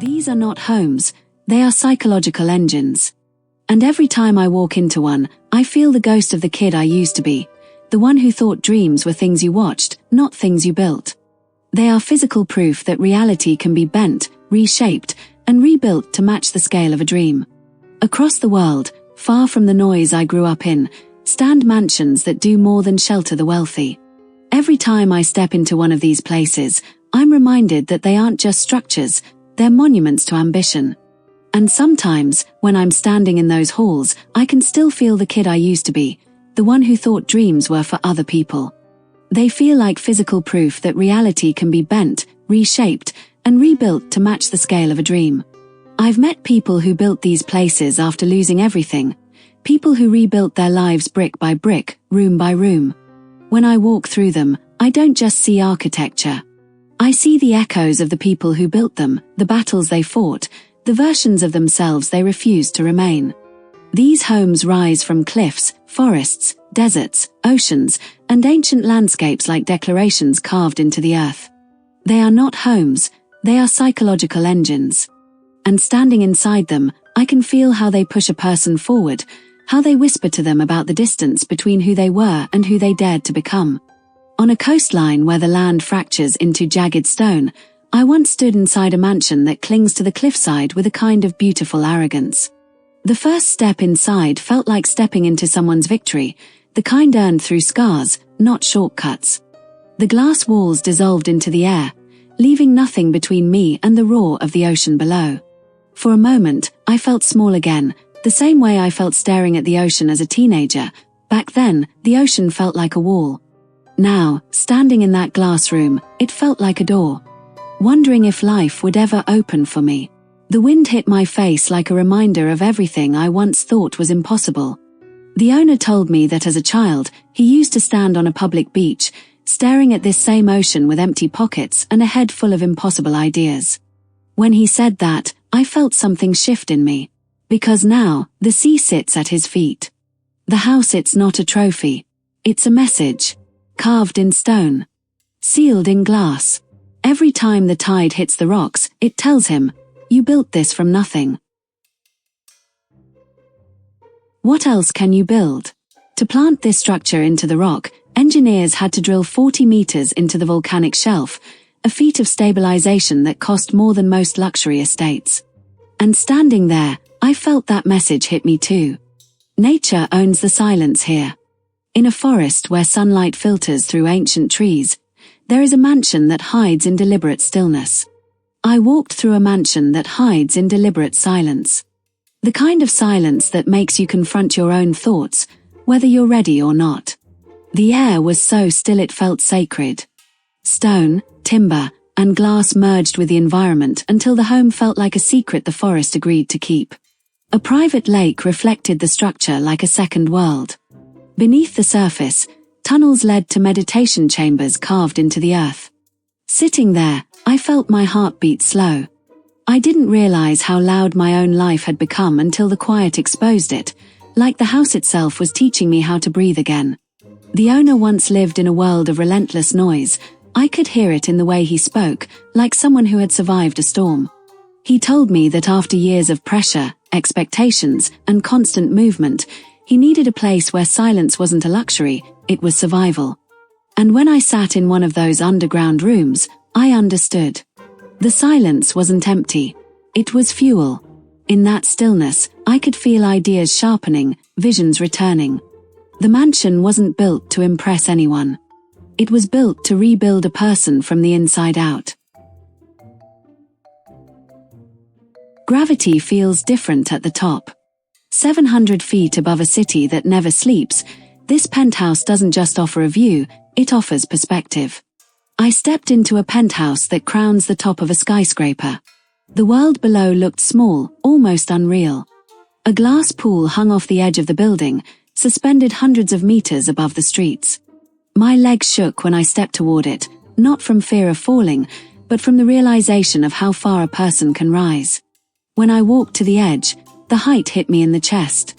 These are not homes, they are psychological engines. And every time I walk into one, I feel the ghost of the kid I used to be, the one who thought dreams were things you watched, not things you built. They are physical proof that reality can be bent, reshaped, and rebuilt to match the scale of a dream. Across the world, far from the noise I grew up in, stand mansions that do more than shelter the wealthy. Every time I step into one of these places, I'm reminded that they aren't just structures, they're monuments to ambition. And sometimes, when I'm standing in those halls, I can still feel the kid I used to be, the one who thought dreams were for other people. They feel like physical proof that reality can be bent, reshaped, and rebuilt to match the scale of a dream. I've met people who built these places after losing everything, people who rebuilt their lives brick by brick, room by room. When I walk through them, I don't just see architecture. I see the echoes of the people who built them, the battles they fought, the versions of themselves they refused to remain. These homes rise from cliffs, forests, deserts, oceans, and ancient landscapes like declarations carved into the earth. They are not homes, they are psychological engines. And standing inside them, I can feel how they push a person forward, how they whisper to them about the distance between who they were and who they dared to become. On a coastline where the land fractures into jagged stone, I once stood inside a mansion that clings to the cliffside with a kind of beautiful arrogance. The first step inside felt like stepping into someone's victory, the kind earned through scars, not shortcuts. The glass walls dissolved into the air, leaving nothing between me and the roar of the ocean below. For a moment, I felt small again, the same way I felt staring at the ocean as a teenager. Back then, the ocean felt like a wall. Now, standing in that glass room, it felt like a door. Wondering if life would ever open for me. The wind hit my face like a reminder of everything I once thought was impossible. The owner told me that as a child, he used to stand on a public beach, staring at this same ocean with empty pockets and a head full of impossible ideas. When he said that, I felt something shift in me. Because now, the sea sits at his feet. The house, it's not a trophy. It's a message. Carved in stone. Sealed in glass. Every time the tide hits the rocks, it tells him, you built this from nothing. What else can you build? To plant this structure into the rock, engineers had to drill 40 meters into the volcanic shelf, a feat of stabilization that cost more than most luxury estates. And standing there, I felt that message hit me too. Nature owns the silence here. In a forest where sunlight filters through ancient trees, there is a mansion that hides in deliberate stillness. I walked through a mansion that hides in deliberate silence. The kind of silence that makes you confront your own thoughts, whether you're ready or not. The air was so still it felt sacred. Stone, timber, and glass merged with the environment until the home felt like a secret the forest agreed to keep. A private lake reflected the structure like a second world. Beneath the surface, tunnels led to meditation chambers carved into the earth. Sitting there, I felt my heart beat slow. I didn't realize how loud my own life had become until the quiet exposed it, like the house itself was teaching me how to breathe again. The owner once lived in a world of relentless noise. I could hear it in the way he spoke, like someone who had survived a storm. He told me that after years of pressure, expectations, and constant movement, he needed a place where silence wasn't a luxury, it was survival. And when I sat in one of those underground rooms, I understood. The silence wasn't empty. It was fuel. In that stillness, I could feel ideas sharpening, visions returning. The mansion wasn't built to impress anyone. It was built to rebuild a person from the inside out. Gravity feels different at the top. 700 feet above a city that never sleeps, this penthouse doesn't just offer a view, it offers perspective. I stepped into a penthouse that crowns the top of a skyscraper. The world below looked small, almost unreal. A glass pool hung off the edge of the building, suspended hundreds of meters above the streets. My legs shook when I stepped toward it, not from fear of falling, but from the realization of how far a person can rise. When I walked to the edge, the height hit me in the chest.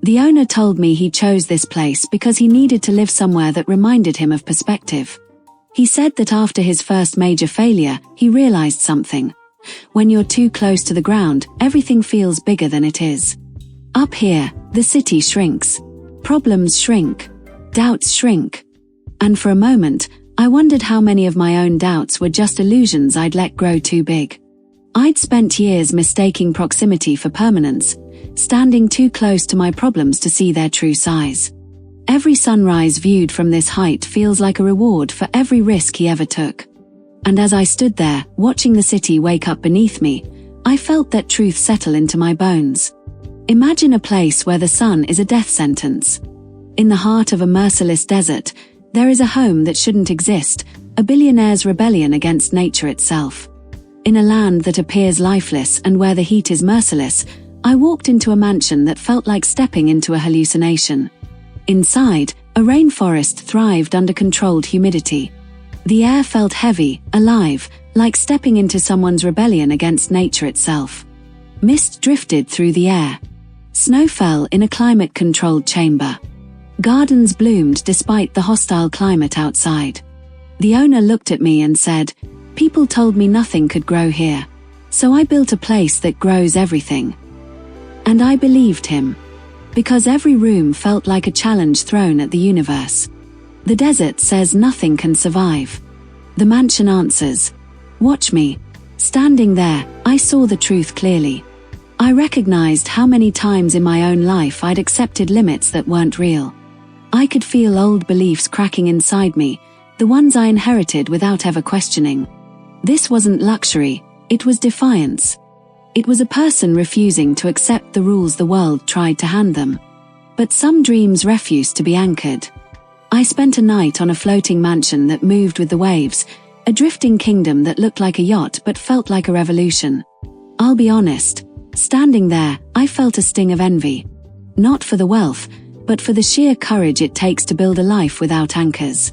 The owner told me he chose this place because he needed to live somewhere that reminded him of perspective. He said that after his first major failure, he realized something. When you're too close to the ground, everything feels bigger than it is. Up here, the city shrinks. Problems shrink. Doubts shrink. And for a moment, I wondered how many of my own doubts were just illusions I'd let grow too big. I'd spent years mistaking proximity for permanence, standing too close to my problems to see their true size. Every sunrise viewed from this height feels like a reward for every risk he ever took. And as I stood there, watching the city wake up beneath me, I felt that truth settle into my bones. Imagine a place where the sun is a death sentence. In the heart of a merciless desert, there is a home that shouldn't exist, a billionaire's rebellion against nature itself. In a land that appears lifeless and where the heat is merciless, I walked into a mansion that felt like stepping into a hallucination. Inside, a rainforest thrived under controlled humidity. The air felt heavy, alive, like stepping into someone's rebellion against nature itself. Mist drifted through the air. Snow fell in a climate-controlled chamber. Gardens bloomed despite the hostile climate outside. The owner looked at me and said, "People told me nothing could grow here. So I built a place that grows everything." And I believed him. Because every room felt like a challenge thrown at the universe. The desert says nothing can survive. The mansion answers, "Watch me." Standing there, I saw the truth clearly. I recognized how many times in my own life I'd accepted limits that weren't real. I could feel old beliefs cracking inside me, the ones I inherited without ever questioning. This wasn't luxury, it was defiance. It was a person refusing to accept the rules the world tried to hand them. But some dreams refused to be anchored. I spent a night on a floating mansion that moved with the waves, a drifting kingdom that looked like a yacht but felt like a revolution. I'll be honest, standing there, I felt a sting of envy. Not for the wealth, but for the sheer courage it takes to build a life without anchors.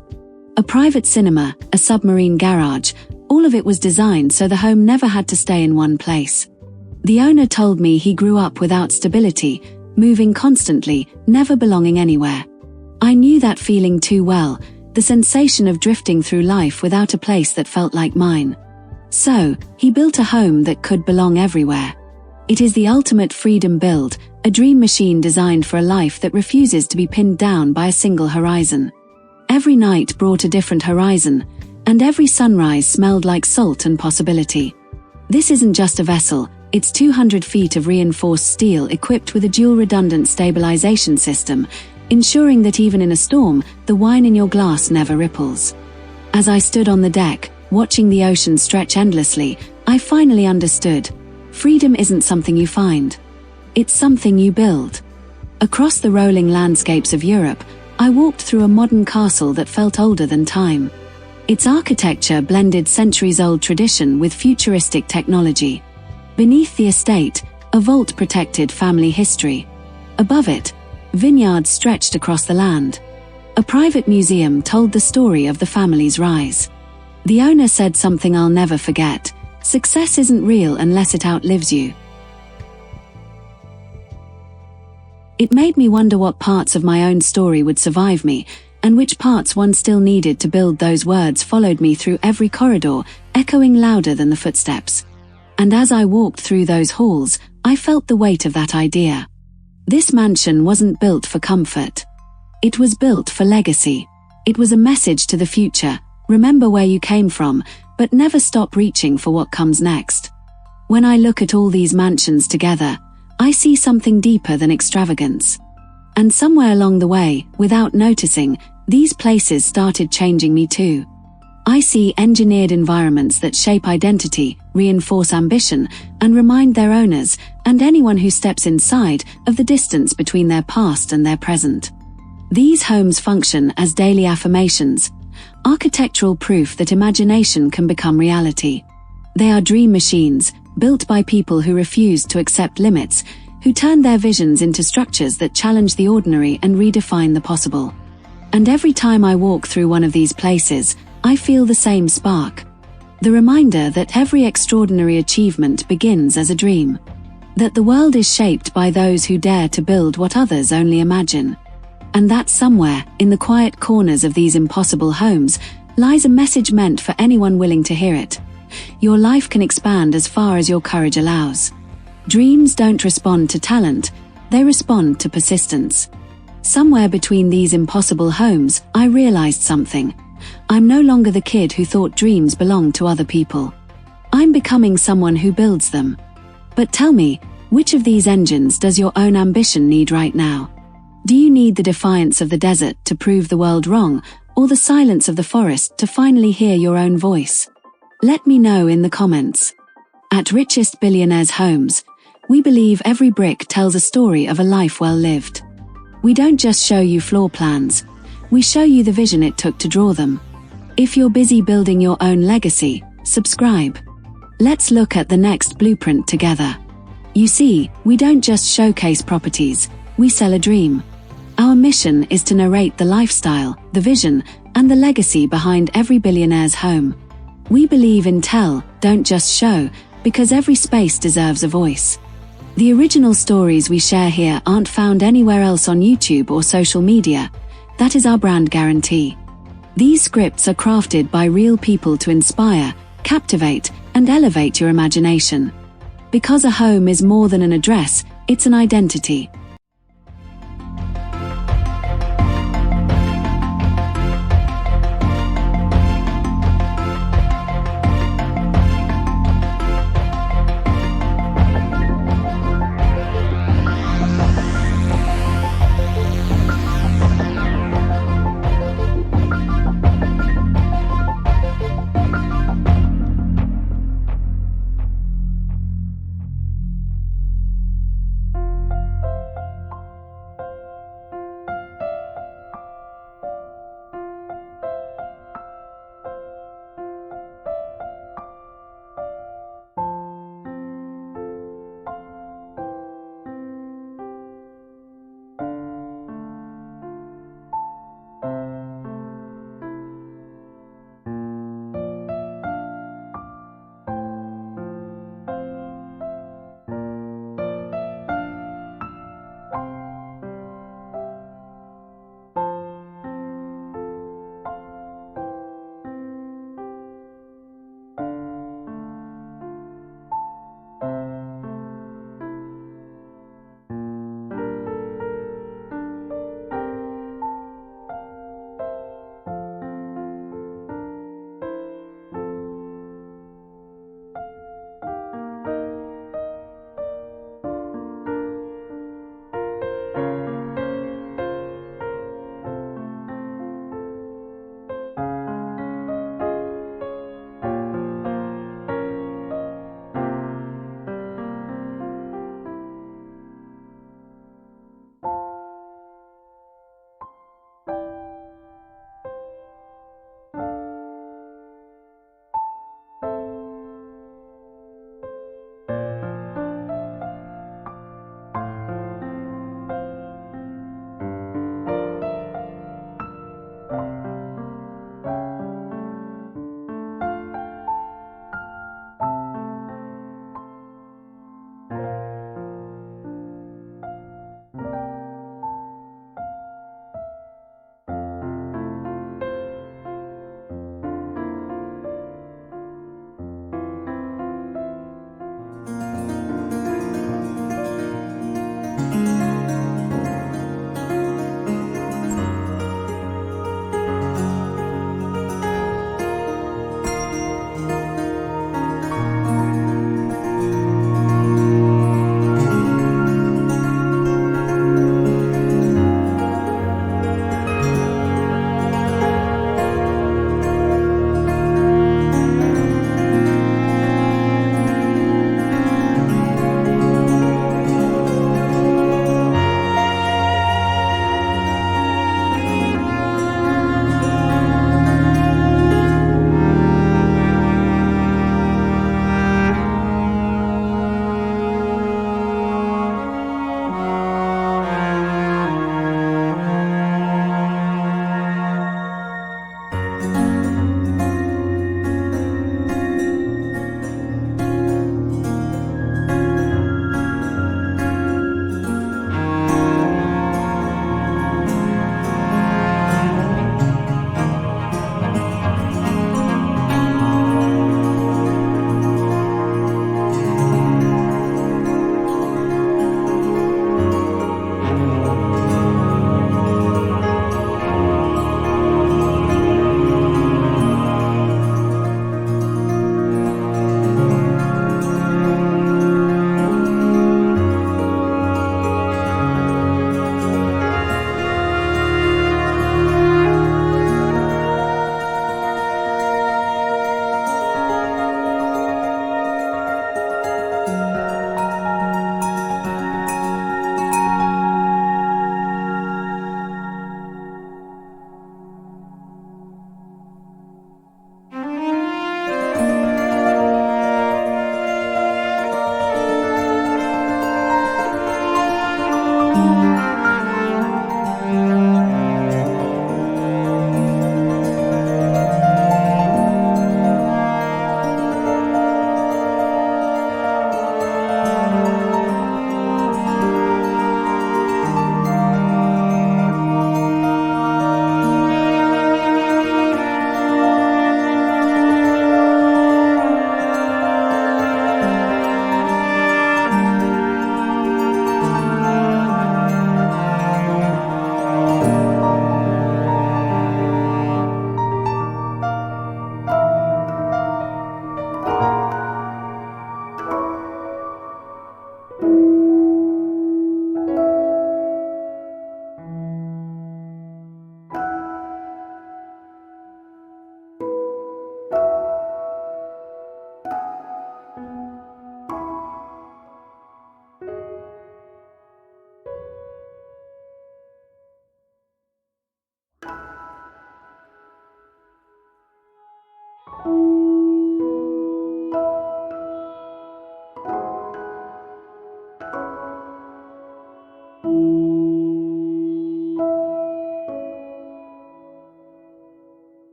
A private cinema, a submarine garage, all of it was designed so the home never had to stay in one place. The owner told me he grew up without stability, moving constantly, never belonging anywhere. I knew that feeling too well, the sensation of drifting through life without a place that felt like mine. So, he built a home that could belong everywhere. It is the ultimate freedom build, a dream machine designed for a life that refuses to be pinned down by a single horizon. Every night brought a different horizon, and every sunrise smelled like salt and possibility. This isn't just a vessel, it's 200 feet of reinforced steel equipped with a dual redundant stabilization system, ensuring that even in a storm, the wine in your glass never ripples. As I stood on the deck, watching the ocean stretch endlessly, I finally understood. Freedom isn't something you find. It's something you build. Across the rolling landscapes of Europe, I walked through a modern castle that felt older than time. Its architecture blended centuries-old tradition with futuristic technology. Beneath the estate, a vault protected family history. Above it, vineyards stretched across the land. A private museum told the story of the family's rise. The owner said something I'll never forget: success isn't real unless it outlives you. It made me wonder what parts of my own story would survive me, and which parts one still needed to build. Those words followed me through every corridor, echoing louder than the footsteps. And as I walked through those halls, I felt the weight of that idea. This mansion wasn't built for comfort. It was built for legacy. It was a message to the future: remember where you came from, but never stop reaching for what comes next. When I look at all these mansions together, I see something deeper than extravagance. And somewhere along the way, without noticing, these places started changing me too. I see engineered environments that shape identity, reinforce ambition, and remind their owners, and anyone who steps inside, of the distance between their past and their present. These homes function as daily affirmations, architectural proof that imagination can become reality. They are dream machines, built by people who refuse to accept limits, who turn their visions into structures that challenge the ordinary and redefine the possible. And every time I walk through one of these places, I feel the same spark. The reminder that every extraordinary achievement begins as a dream. That the world is shaped by those who dare to build what others only imagine. And that somewhere, in the quiet corners of these impossible homes, lies a message meant for anyone willing to hear it. Your life can expand as far as your courage allows. Dreams don't respond to talent, they respond to persistence. Somewhere between these impossible homes, I realized something. I'm no longer the kid who thought dreams belonged to other people. I'm becoming someone who builds them. But tell me, which of these engines does your own ambition need right now? Do you need the defiance of the desert to prove the world wrong, or the silence of the forest to finally hear your own voice? Let me know in the comments. At Richest Billionaires Homes, we believe every brick tells a story of a life well lived. We don't just show you floor plans, we show you the vision it took to draw them. If you're busy building your own legacy, subscribe. Let's look at the next blueprint together. You see, we don't just showcase properties, we sell a dream. Our mission is to narrate the lifestyle, the vision, and the legacy behind every billionaire's home. We believe in tell, don't just show, because every space deserves a voice. The original stories we share here aren't found anywhere else on YouTube or social media. That is our brand guarantee. These scripts are crafted by real people to inspire, captivate, and elevate your imagination. Because a home is more than an address, it's an identity.